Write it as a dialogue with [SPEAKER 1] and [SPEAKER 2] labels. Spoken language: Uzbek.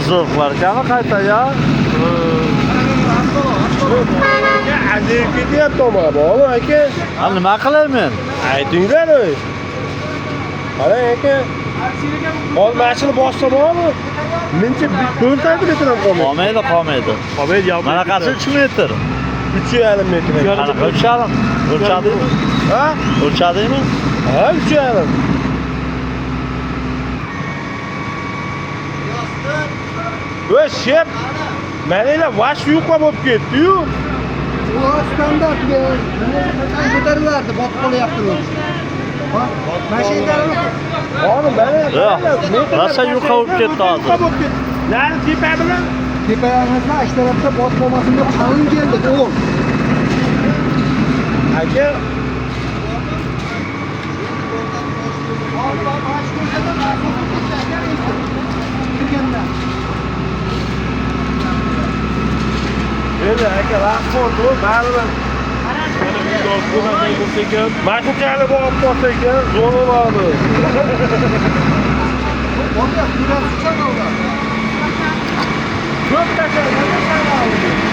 [SPEAKER 1] Zırh var ama kayta ya.
[SPEAKER 2] Acayip ketyapti ama bola aka.
[SPEAKER 1] Ha nima qilayman?
[SPEAKER 2] Aytinglar ey. Qarang aka. Olmashini boshqa bormi? Mencha 4 metr ham qolmaydi.
[SPEAKER 1] Qolmaydi.
[SPEAKER 2] Qolmaydi,
[SPEAKER 1] Mana qasi 3 metr.
[SPEAKER 2] 3,5 metr.
[SPEAKER 1] Qanaqa o'lchadim? O'lchadingmi?
[SPEAKER 2] Ha?
[SPEAKER 1] O'lchadingmi?
[SPEAKER 2] Ha, 3,5. Voy shep. Meninglar vash yuqa bo'lib ketdi-yu.
[SPEAKER 3] Bu standart ya. Ko'tarilardi, botib qolyapti. Ha? Mashinalarni
[SPEAKER 2] Oğlum ben
[SPEAKER 1] Nasıl yuqa bo'lib ketdi hozir?
[SPEAKER 2] Nari tepa bilan?
[SPEAKER 3] tepayamizda ish tarafda botib qolmasin deb qalin keldik, o'g'il.
[SPEAKER 2] Aka. Endi aka rahmat ol, baribir. Mana bu yo'lda nima bo'lsa ekan, mashinaga borib qolsa ekan, zo'roladi.
[SPEAKER 3] Botga biraz uçak oldu.
[SPEAKER 2] Ko'p tashlaydi.